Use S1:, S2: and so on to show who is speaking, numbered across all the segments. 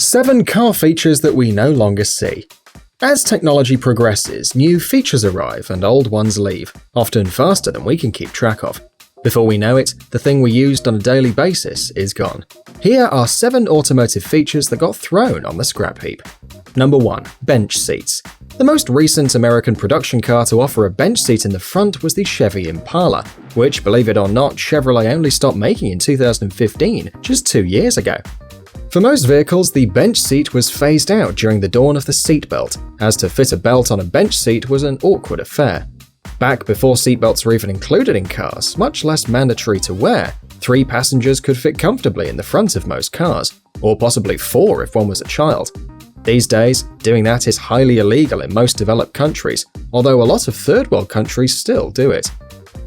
S1: 7 car features that we no longer see. As technology progresses, new features arrive and old ones leave, often faster than we can keep track of. Before we know it, the thing we used on a daily basis is gone. Here are 7 automotive features that got thrown on the scrap heap. Number 1. Bench seats. The most recent American production car to offer a bench seat in the front was the Chevy Impala, which, believe it or not, Chevrolet only stopped making in 2015, just 2 years ago. For most vehicles, the bench seat was phased out during the dawn of the seatbelt, as to fit a belt on a bench seat was an awkward affair. Back before seatbelts were even included in cars, much less mandatory to wear, 3 passengers could fit comfortably in the front of most cars, or possibly 4 if one was a child. These days, doing that is highly illegal in most developed countries, although a lot of third world countries still do it.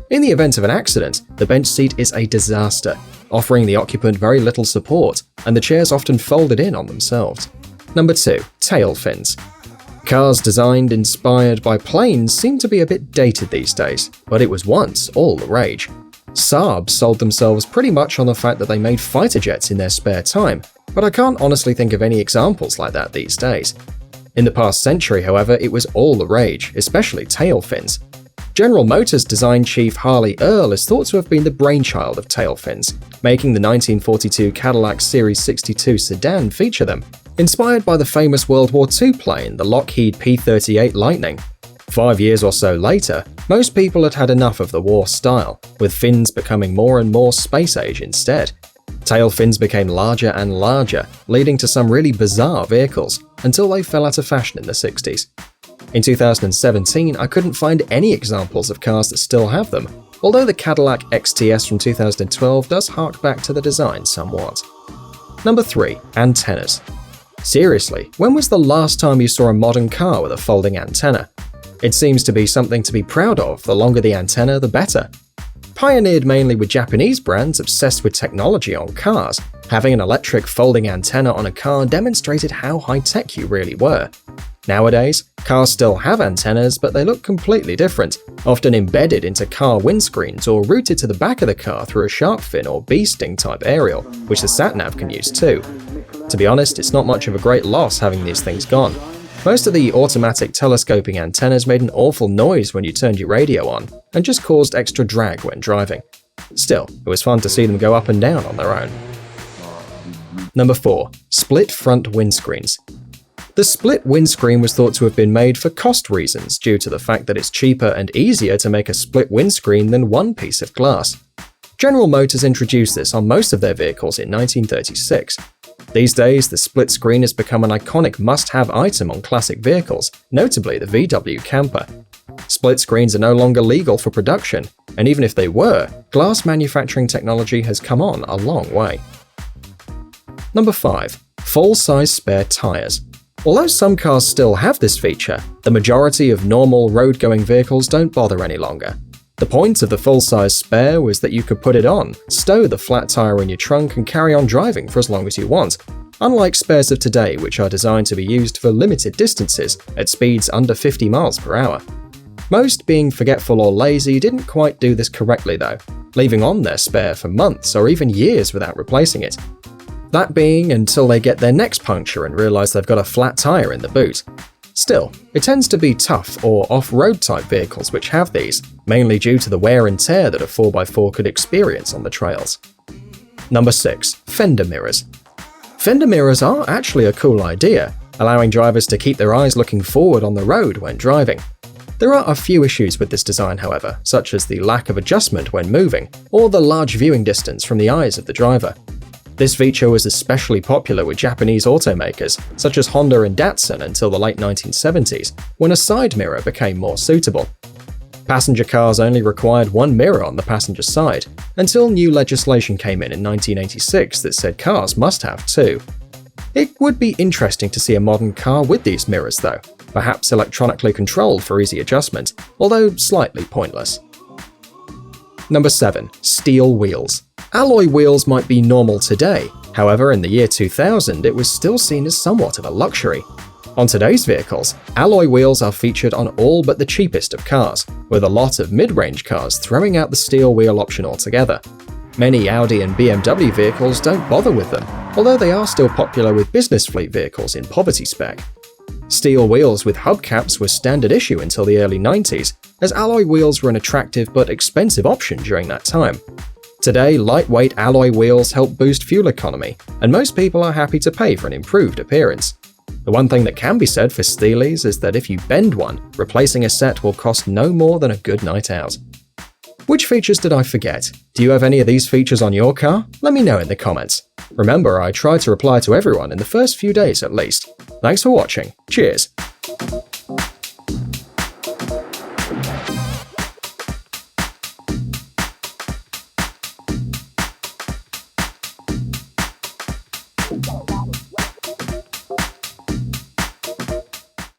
S1: In the event of an accident, the bench seat is a disaster, offering the occupant very little support, and the chairs often folded in on themselves. Number 2. Tail fins. Cars designed inspired by planes seem to be a bit dated these days, but it was once all the rage. Saab sold themselves pretty much on the fact that they made fighter jets in their spare time, but I can't honestly think of any examples like that these days. In the past century, however, it was all the rage, especially tail fins. General Motors design chief Harley Earl is thought to have been the brainchild of tail fins, making the 1942 Cadillac Series 62 sedan feature them, inspired by the famous World War II plane, the Lockheed P-38 Lightning. 5 years or so later, most people had had enough of the war style, with fins becoming more and more space-age instead. Tail fins became larger and larger, leading to some really bizarre vehicles, until they fell out of fashion in the 60s. In 2017, I couldn't find any examples of cars that still have them, although the Cadillac XTS from 2012 does hark back to the design somewhat. Number 3. Antennas. Seriously, when was the last time you saw a modern car with a folding antenna? It seems to be something to be proud of, the longer the antenna, the better. Pioneered mainly with Japanese brands obsessed with technology on cars, having an electric folding antenna on a car demonstrated how high-tech you really were. Nowadays, cars still have antennas, but they look completely different, often embedded into car windscreens or routed to the back of the car through a shark fin or bee sting type aerial, which the sat-nav can use too. To be honest, it's not much of a great loss having these things gone. Most of the automatic telescoping antennas made an awful noise when you turned your radio on, and just caused extra drag when driving. Still, it was fun to see them go up and down on their own. Number 4. Split front windscreens. The split windscreen was thought to have been made for cost reasons due to the fact that it's cheaper and easier to make a split windscreen than one piece of glass. General Motors introduced this on most of their vehicles in 1936. These days, the split screen has become an iconic must-have item on classic vehicles, notably the VW Camper. Split screens are no longer legal for production, and even if they were, glass manufacturing technology has come on a long way. Number 5. Full-size spare tires. Although some cars still have this feature, the majority of normal road-going vehicles don't bother any longer. The point of the full-size spare was that you could put it on, stow the flat tire in your trunk and carry on driving for as long as you want, unlike spares of today which are designed to be used for limited distances at speeds under 50 miles per hour. Most, being forgetful or lazy, didn't quite do this correctly though, leaving on their spare for months or even years without replacing it. That being until they get their next puncture and realize they've got a flat tire in the boot. Still, it tends to be tough or off-road type vehicles which have these, mainly due to the wear and tear that a 4x4 could experience on the trails. Number 6. Fender mirrors. Fender mirrors are actually a cool idea, allowing drivers to keep their eyes looking forward on the road when driving. There are a few issues with this design, however, such as the lack of adjustment when moving, or the large viewing distance from the eyes of the driver. This feature was especially popular with Japanese automakers, such as Honda and Datsun until the late 1970s, when a side mirror became more suitable. Passenger cars only required one mirror on the passenger side, until new legislation came in 1986 that said cars must have 2. It would be interesting to see a modern car with these mirrors though, perhaps electronically controlled for easy adjustment, although slightly pointless. Number 7. Steel wheels. Alloy wheels might be normal today, however in the year 2000 it was still seen as somewhat of a luxury. On today's vehicles, alloy wheels are featured on all but the cheapest of cars, with a lot of mid-range cars throwing out the steel wheel option altogether. Many Audi and BMW vehicles don't bother with them, although they are still popular with business fleet vehicles in poverty spec. Steel wheels with hubcaps were standard issue until the early 90s, as alloy wheels were an attractive but expensive option during that time. Today, lightweight alloy wheels help boost fuel economy, and most people are happy to pay for an improved appearance. The one thing that can be said for Steelies is that if you bend one, replacing a set will cost no more than a good night out. Which features did I forget? Do you have any of these features on your car? Let me know in the comments. Remember, I try to reply to everyone in the first few days at least. Thanks for watching. Cheers!